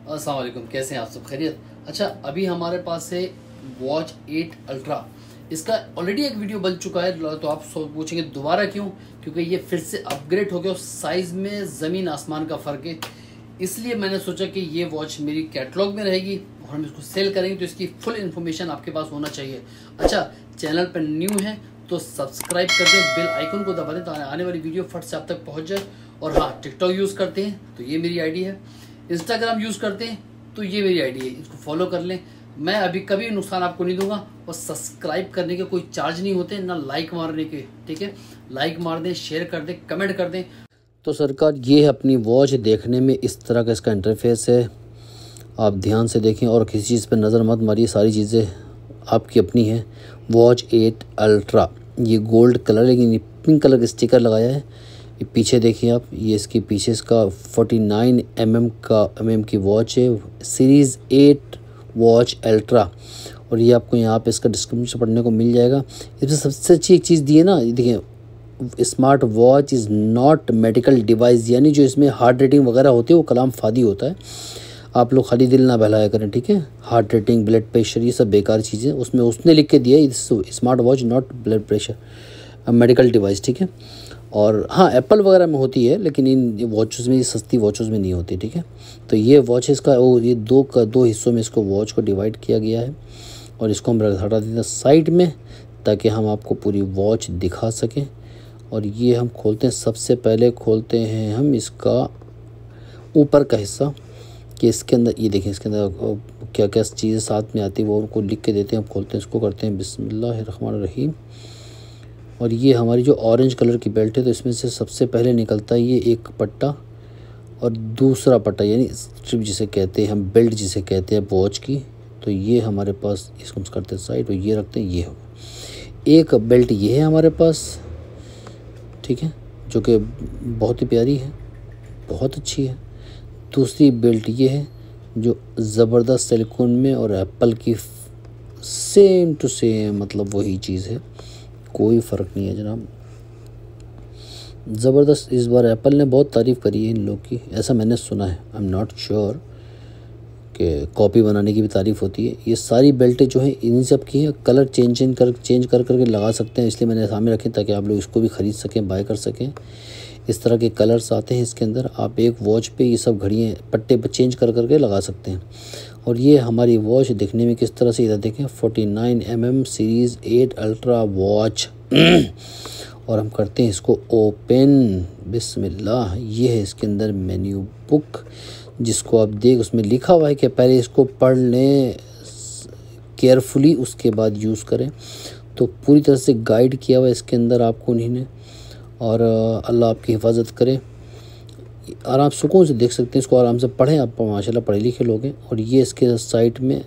अस्सलाम वालेकुम, कैसे हैं आप सब? खैरियत? अच्छा, अभी हमारे पास है वॉच 8 अल्ट्रा। इसका ऑलरेडी एक वीडियो बन चुका है, तो आप पूछेंगे दोबारा क्यों? क्योंकि ये फिर से अपग्रेड हो गया और साइज़ में ज़मीन आसमान का फ़र्क है। इसलिए मैंने सोचा कि ये वॉच मेरी कैटलॉग में रहेगी और हम इसको सेल करेंगे, तो इसकी फुल इन्फॉर्मेशन आपके पास होना चाहिए। अच्छा, चैनल पर न्यू है तो सब्सक्राइब कर दें, बेल आइकन को दबा दें तो आने वाली वीडियो फट से आप तक पहुँच जाए। और हाँ, टिकटॉक यूज़ करते हैं तो ये मेरी आईडी है, इंस्टाग्राम यूज़ करते हैं तो ये मेरी आईडी है, इसको फॉलो कर लें। मैं अभी कभी नुकसान आपको नहीं दूंगा और सब्सक्राइब करने के कोई चार्ज नहीं होते, ना लाइक मारने के। ठीक है, लाइक मार दें, शेयर कर दें, कमेंट कर दें। तो सरकार, ये है अपनी वॉच। देखने में इस तरह का इसका इंटरफेस है, आप ध्यान से देखें और किसी चीज़ पर नज़र मत मारिए, सारी चीज़ें आपकी अपनी हैं। वॉच 8 अल्ट्रा, ये गोल्ड कलर लेकिन पिंक कलर का स्टिकर लगाया है। ये पीछे देखिए आप, ये इसकी पीछे इसका 49 mm की वॉच है, सीरीज़ 8 वॉच अल्ट्रा। और ये आपको यहाँ पे इसका डिस्क्रिप्शन पढ़ने को मिल जाएगा। इसमें सबसे अच्छी एक चीज़ दी है ना, देखिए, smart watch is not medical device, यानी जो इसमें हार्ट रेटिंग वगैरह होती है वो कलाम फादी होता है। आप लोग खाली दिल ना बहलाया करें, ठीक है। हार्ट रेटिंग, ब्लड प्रेशर, ये सब बेकार चीज़ें उसमें उसने लिख के दिया है, smart watch not blood pressure medical device, ठीक है। और हाँ, एप्पल वगैरह में होती है लेकिन इन वॉचेस में, ये सस्ती वॉचेस में नहीं होती, ठीक है। तो ये वॉचेस का ये दो हिस्सों में इसको वॉच को डिवाइड किया गया है और इसको हम हटा देते हैं साइड में ताकि हम आपको पूरी वॉच दिखा सकें। और ये हम खोलते हैं, सबसे पहले खोलते हैं हम इसका ऊपर का हिस्सा कि इसके अंदर ये देखें, इसके अंदर क्या क्या चीज़ें साथ में आती है वो उनको लिख के देते हैं। हम खोलते हैं, इसको करते हैं बिस्मिल्लाहिर्रहमानिर्रहीम। और ये हमारी जो ऑरेंज कलर की बेल्ट है, तो इसमें से सबसे पहले निकलता है ये एक पट्टा और दूसरा पट्टा, यानी स्ट्रिप जिसे कहते हैं हम, बेल्ट जिसे कहते हैं वॉच की। तो ये हमारे पास, इसको हम करते हैं साइड और ये रखते हैं। ये हो एक बेल्ट, ये है हमारे पास, ठीक है, जो कि बहुत ही प्यारी है, बहुत अच्छी है। दूसरी बेल्ट ये है जो ज़बरदस्त सिलिकॉन में और एप्पल की सेम टू सेम, मतलब वही चीज़ है, कोई फ़र्क नहीं है जनाब। ज़बरदस्त। इस बार एप्पल ने बहुत तारीफ़ करी है इन लोग की, ऐसा मैंने सुना है। आई एम नॉट श्योर कि कॉपी बनाने की भी तारीफ़ होती है। ये सारी बेल्टें जो हैं इन सब की हैं, कलर चेंज कर करके लगा सकते हैं, इसलिए मैंने सामने रखे ताकि आप लोग इसको भी ख़रीद सकें, बाय कर सकें। इस तरह के कलर्स आते हैं इसके अंदर। आप एक वॉच पे ये सब घड़ियाँ पट्टे पर चेंज कर करके लगा सकते हैं। और ये हमारी वॉच दिखने में किस तरह से, इधर देखें, 49 mm सीरीज़ 8 अल्ट्रा वॉच। और हम करते हैं इसको ओपन, बिस्मिल्लाह। ये है इसके अंदर मेन्यू बुक, जिसको आप देख, उसमें लिखा हुआ है कि पहले इसको पढ़ लें केयरफुली, उसके बाद यूज़ करें। तो पूरी तरह से गाइड किया हुआ है इसके अंदर आपको उन्हीं। और अल्लाह आपकी हिफाजत करे। आराम सुकून से देख सकते हैं इसको, आराम से पढ़ें, आप माशाल्लाह पढ़े लिखे लोग हैं। और ये इसके साइड में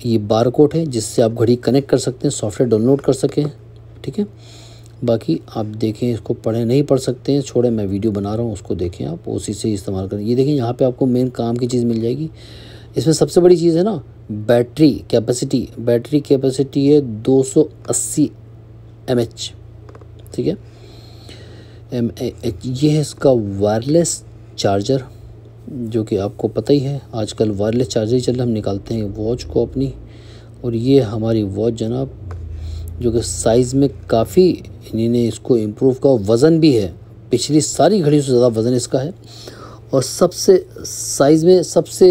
ये बारकोड है जिससे आप घड़ी कनेक्ट कर सकते हैं, सॉफ्टवेयर डाउनलोड कर सकें, ठीक है। बाकी आप देखें, इसको पढ़ें, नहीं पढ़ सकते हैं छोड़ें, मैं वीडियो बना रहा हूँ, उसको देखें, आप उसी से इस्तेमाल करें। ये देखें, यहाँ पे आपको मेन काम की चीज़ मिल जाएगी। इसमें सबसे बड़ी चीज़ है ना, बैटरी कैपेसिटी। बैटरी कैपेसिटी है 280 mAh, ठीक है, ये है इसका वायरलेस चार्जर, जो कि आपको पता ही है आजकल वायरलेस चार्जर ही चल रहा। हम निकालते हैं वॉच को अपनी, और ये हमारी वॉच जनाब, जो कि साइज़ में काफ़ी इन्होंने इसको इम्प्रूव का, वज़न भी है, पिछली सारी घड़ियों से ज़्यादा वज़न इसका है। और सबसे साइज़ में सबसे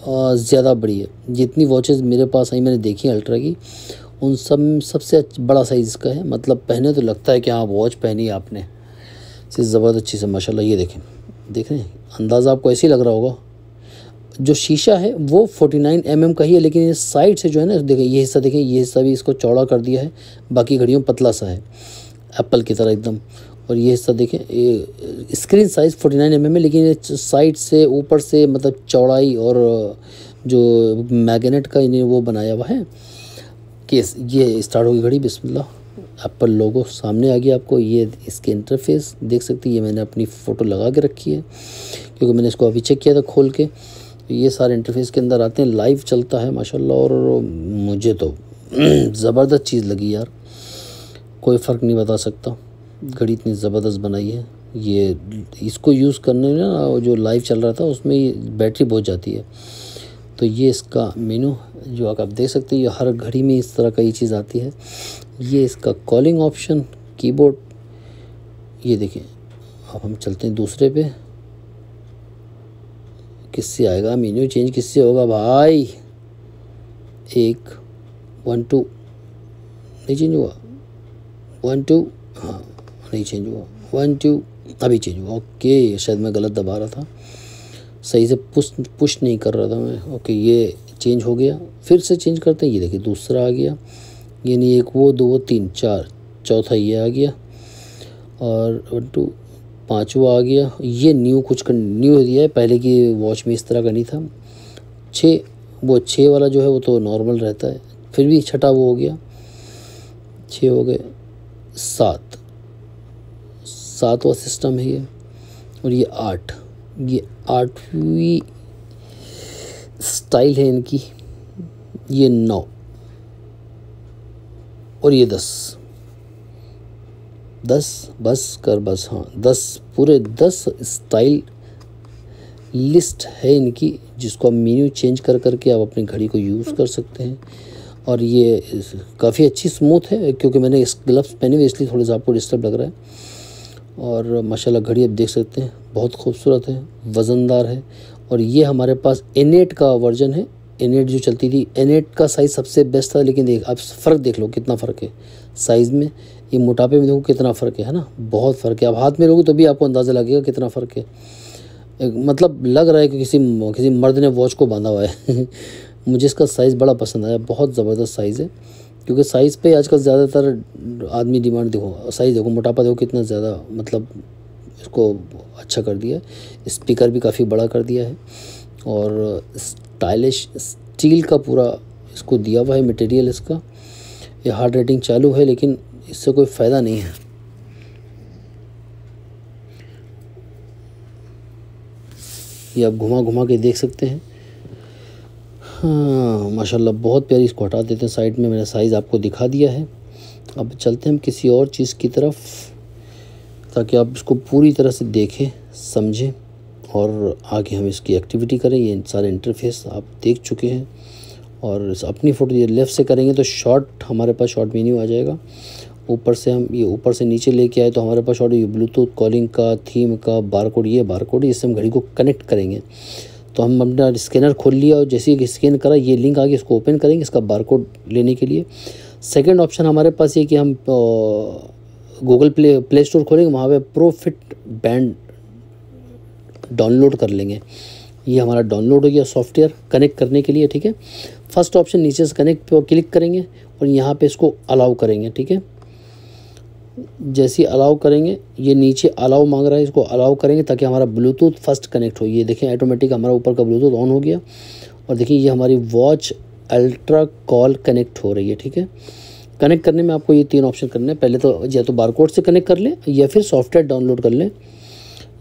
ज़्यादा बड़ी है। जितनी वॉचेस मेरे पास आई मैंने देखी अल्ट्रा की, उन सब सबसे बड़ा साइज़ इसका है। मतलब पहने तो लगता है कि हाँ वॉच पहनी है आपने, से ज़बरदस्त चीज़ है माशाल्लाह। ये देखें, देख रहे हैं, अंदाज़ा आपको ऐसे ही लग रहा होगा। जो शीशा है वो 49 mm का ही है, लेकिन ये साइड से जो है ना, देखें ये हिस्सा, देखें ये हिस्सा भी इसको चौड़ा कर दिया है, बाकी घड़ियों पतला सा है एप्पल की तरह एकदम। और ये हिस्सा देखें, ये स्क्रीन साइज़ 49 mm है, लेकिन ये साइड से ऊपर से मतलब चौड़ाई और जो मैग्नेट का इन्हें वो बनाया हुआ है कि ये स्टार्ट होगी घड़ी। बिस्मिल्लाह, एप्पल लोगो सामने आ गया आपको। ये इसके इंटरफेस देख सकते हैं, ये मैंने अपनी फ़ोटो लगा के रखी है क्योंकि मैंने इसको अभी चेक किया था खोल के। ये सारे इंटरफेस के अंदर आते हैं, लाइव चलता है माशाल्लाह। और मुझे तो ज़बरदस्त चीज़ लगी यार, कोई फ़र्क नहीं बता सकता, घड़ी इतनी ज़बरदस्त बनाई है। ये इसको यूज़ करने में ना जो लाइव चल रहा था उसमें ये बैटरी बहुत जाती है। तो ये इसका मेनू जो आप देख सकते हैं, ये हर घड़ी में इस तरह का ये चीज़ आती है। ये इसका कॉलिंग ऑप्शन, कीबोर्ड, ये देखिए। अब हम चलते हैं दूसरे पे, किससे आएगा मेन्यू चेंज, किससे होगा भाई? 1 2 नहीं चेंज हुआ, 1 2 हाँ नहीं चेंज हुआ, 1 2 अभी चेंज हुआ। ओके, शायद मैं गलत दबा रहा था, सही से पुश नहीं कर रहा था मैं। ओके, ये चेंज हो गया। फिर से चेंज करते हैं, ये देखिए दूसरा आ गया। ये नहीं, एक वो, दो, तीन, चार, चौथा ये आ गया, और 1 2 पाँचवा आ गया। ये न्यू कुछ न्यू दिया है, पहले की वॉच में इस तरह का नहीं था। 6, वो 6 वाला जो है वो तो नॉर्मल रहता है, फिर भी छठा वो हो गया, 6 हो गए। 7वां सिस्टम है ये, और ये 8, ये 8वीं स्टाइल है इनकी। ये 9 और ये 10 बस कर बस, हाँ 10, पूरे 10 स्टाइल लिस्ट है इनकी, जिसको आप मेन्यू चेंज कर करके आप अपनी घड़ी को यूज़ कर सकते हैं। और ये काफ़ी अच्छी स्मूथ है, क्योंकि मैंने इस ग्लव्स पहने हुए इसलिए थोड़ा सा आपको डिस्टर्ब लग रहा है। और माशाल्लाह घड़ी आप देख सकते हैं बहुत खूबसूरत है, वज़नदार है। और ये हमारे पास N8 का वर्जन है। N8 जो चलती थी, N8 का साइज़ सबसे बेस्ट था, लेकिन देख आप फ़र्क देख लो कितना फ़र्क है साइज़ में। ये मोटापे में देखो कितना फ़र्क है ना, बहुत फ़र्क है। आप हाथ में लोगे तो भी आपको अंदाज़ा लगेगा कितना फ़र्क है। मतलब लग रहा है कि किसी मर्द ने वॉच को बांधा हुआ है। मुझे इसका साइज़ बड़ा पसंद आया, बहुत ज़बरदस्त साइज़ है, क्योंकि साइज़ पे आजकल ज़्यादातर आदमी डिमांड। देखो साइज़, देखो मोटापा, देखो कितना ज़्यादा, मतलब इसको अच्छा कर दिया है। स्पीकर भी काफ़ी बड़ा कर दिया है, और स्टाइलिश स्टील का पूरा इसको दिया हुआ है मटेरियल इसका। ये हार्ट रेटिंग चालू है, लेकिन इससे कोई फ़ायदा नहीं है। ये आप घुमा घुमा के देख सकते हैं। हाँ माशाल्लाह बहुत प्यारी। इसको हटा देते हैं साइड में, मैंने साइज़ आपको दिखा दिया है। अब चलते हैं हम किसी और चीज़ की तरफ, ताकि आप इसको पूरी तरह से देखें, समझें, और आगे हम इसकी एक्टिविटी करें। ये सारे इंटरफेस आप देख चुके हैं, और अपनी फ़ोटो ये लेफ़्ट से करेंगे तो शॉर्ट, हमारे पास शॉर्ट मेन्यू आ जाएगा। ऊपर से हम ये ऊपर से नीचे लेके आए तो हमारे पास शॉर्ट, ये ब्लूटूथ, कॉलिंग का, थीम का, बारकोड, ये बारकोड, इससे हम घड़ी को कनेक्ट करेंगे। तो हम अपना स्कैनर खोल लिया, और जैसे ही स्कैन करा ये लिंक आ गया, इसको ओपन करेंगे इसका बारकोड लेने के लिए। सेकंड ऑप्शन हमारे पास ये कि हम गूगल प्ले स्टोर खोलेंगे, वहाँ पे प्रोफिट बैंड डाउनलोड कर लेंगे। ये हमारा डाउनलोड हो गया सॉफ्टवेयर कनेक्ट करने के लिए, ठीक है। फर्स्ट ऑप्शन नीचे से कनेक्ट पे क्लिक करेंगे, और यहाँ पे इसको अलाउ करेंगे, ठीक है। जैसे ही अलाउ करेंगे, ये नीचे अलाउ मांग रहा है, इसको अलाउ करेंगे ताकि हमारा ब्लूटूथ फर्स्ट कनेक्ट हो। ये देखें ऑटोमेटिक हमारा ऊपर का ब्लूटूथ ऑन हो गया, और देखिए ये हमारी वॉच अल्ट्रा कॉल कनेक्ट हो रही है, ठीक है। कनेक्ट करने में आपको ये 3 ऑप्शन करने हैं। पहले तो या तो बारकोड से कनेक्ट कर लें, या फिर सॉफ्टवेयर डाउनलोड कर लें।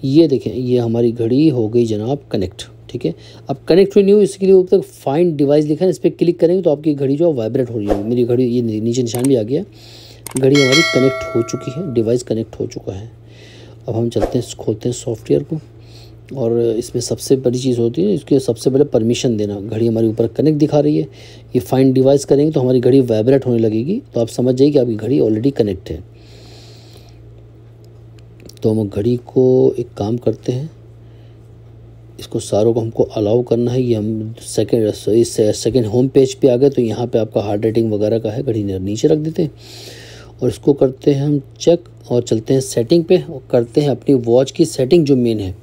ये देखें, ये हमारी घड़ी हो गई जनाब कनेक्ट, ठीक है। अब कनेक्ट हुई नहीं हुई, इसके लिए ऊपर तक फाइंड डिवाइस लिखा है, इस पर क्लिक करेंगे तो आपकी घड़ी जो है वाइब्रेट हो रही है। मेरी घड़ी, ये नीचे निशान भी आ गया, घड़ी हमारी कनेक्ट हो चुकी है, डिवाइस कनेक्ट हो चुका है। अब हम चलते हैं, खोलते हैं सॉफ्टवेयर को, और इसमें सबसे बड़ी चीज़ होती है इसके सबसे पहले परमिशन देना। घड़ी हमारी ऊपर कनेक्ट दिखा रही है, ये फाइंड डिवाइस करेंगे तो हमारी घड़ी वाइब्रेट होने लगेगी, तो आप समझ जाइए कि आपकी घड़ी ऑलरेडी कनेक्ट है। तो हम घड़ी को एक काम करते हैं, इसको सारों को हमको अलाउ करना है। ये हम सेकंड होम पेज पे आ गए, तो यहाँ पे आपका हार्ट रेटिंग वगैरह का है, घड़ी नीचे रख देते हैं, और इसको करते हैं हम चेक, और चलते हैं सेटिंग पे, और करते हैं अपनी वॉच की सेटिंग जो मेन है।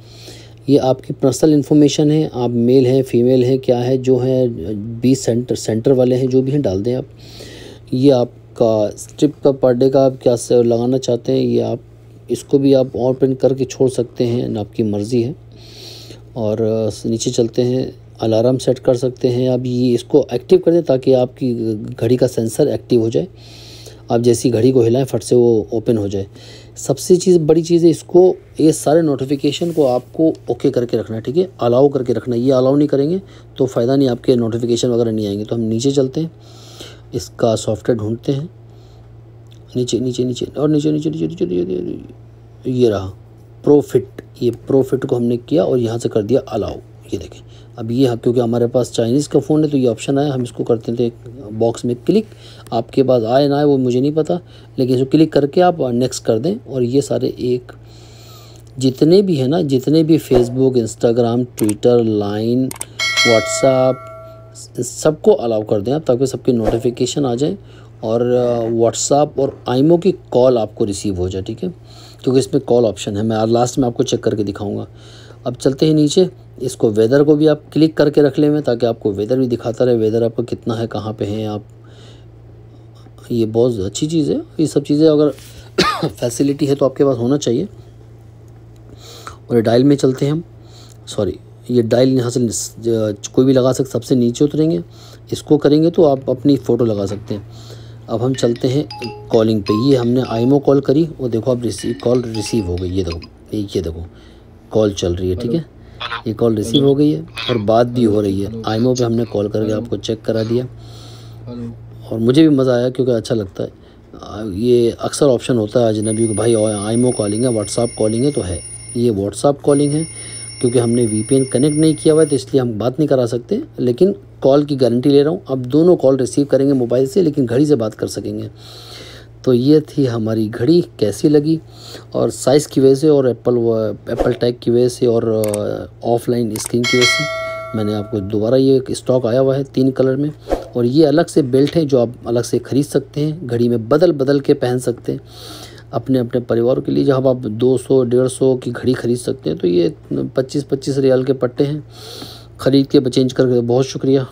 ये आपकी पर्सनल इन्फॉर्मेशन है, आप मेल हैं, फीमेल हैं, क्या है, जो है 20 सेंटर वाले हैं, जो भी हैं डाल दें आप। ये आपका स्ट्रिप का पर डे का आप क्या से लगाना चाहते हैं, ये आप इसको भी आप ओपन करके छोड़ सकते हैं, आपकी मर्ज़ी है। और नीचे चलते हैं, अलार्म सेट कर सकते हैं आप। ये इसको एक्टिव कर दें ताकि आपकी घड़ी का सेंसर एक्टिव हो जाए, आप जैसी घड़ी को हिलाएं फट से वो ओपन हो जाए। सबसे बड़ी चीज़ है, इसको ये सारे नोटिफिकेशन को आपको ओके करके रखना है, ठीक है, अलाउ करके रखना है। ये अलाउ नहीं करेंगे तो फ़ायदा नहीं, आपके नोटिफिकेशन वगैरह नहीं आएंगे। तो हम नीचे चलते हैं, इसका सॉफ्टवेयर ढूंढते हैं, नीचे नीचे नीचे और नीचे नीचे नीचे नीचे, ये रहा प्रोफिट, ये प्रोफिट को हमने किया और यहाँ से कर दिया अलाउ। ये देखें अब ये क्योंकि हमारे पास चाइनीज़ का फ़ोन है तो ये ऑप्शन आया, हम इसको करते थे बॉक्स में क्लिक। आपके पास आए ना आए वो मुझे नहीं पता, लेकिन इसको क्लिक करके आप नेक्स्ट कर दें और ये सारे एक जितने भी हैं ना, जितने भी Facebook, Instagram, Twitter, line, WhatsApp, सबको अलाउ कर दें आप, ताकि सबके नोटिफिकेशन आ जाएं और व्हाट्सएप और आईमो की कॉल आपको रिसीव हो जाए, ठीक है, क्योंकि इसमें कॉल ऑप्शन है। मैं लास्ट में आपको चेक करके दिखाऊंगा। अब चलते हैं नीचे, इसको वेदर को भी आप क्लिक करके रख लें ताकि आपको वेदर भी दिखाता रहे, वेदर आपका कितना है, कहाँ पे हैं आप। ये बहुत अच्छी चीज़ है, ये सब चीज़ें अगर फैसिलिटी है तो आपके पास होना चाहिए। और डायल में चलते हैं हम, सॉरी ये डायल यहाँ से कोई भी लगा सकते, सबसे नीचे उतरेंगे, इसको करेंगे तो आप अपनी फ़ोटो लगा सकते हैं। अब हम चलते हैं कॉलिंग पे, ये हमने आईमो कॉल करी, वो देखो आप कॉल रिसीव हो गई, ये देखो कॉल चल रही है, ठीक है, ये कॉल रिसीव हो गई है और बात भी हो रही है। आईमो पे हमने कॉल करके आपको चेक करा दिया और मुझे भी मज़ा आया क्योंकि अच्छा लगता है। ये अक्सर ऑप्शन होता है अजनबी को, भाई आईमो कॉलिंग है, व्हाट्सएप कॉलिंग है, तो है ये व्हाट्सएप कॉलिंग है। क्योंकि हमने VPN कनेक्ट नहीं किया हुआ है तो इसलिए हम बात नहीं करा सकते, लेकिन कॉल की गारंटी ले रहा हूँ। अब दोनों कॉल रिसीव करेंगे मोबाइल से, लेकिन घड़ी से बात कर सकेंगे। तो ये थी हमारी घड़ी, कैसी लगी, और साइज़ की वजह से और एप्पल टैग की वजह से और ऑफलाइन स्क्रीन की वजह से मैंने आपको दोबारा ये स्टॉक आया हुआ है 3 कलर में। और ये अलग से बेल्ट है जो आप अलग से ख़रीद सकते हैं, घड़ी में बदल के पहन सकते हैं अपने अपने परिवार के लिए। जहाँ आप 200-150 की घड़ी ख़रीद सकते हैं, तो ये 25-25 रियाल के पट्टे हैं, ख़रीद के चेंज करके। बहुत शुक्रिया।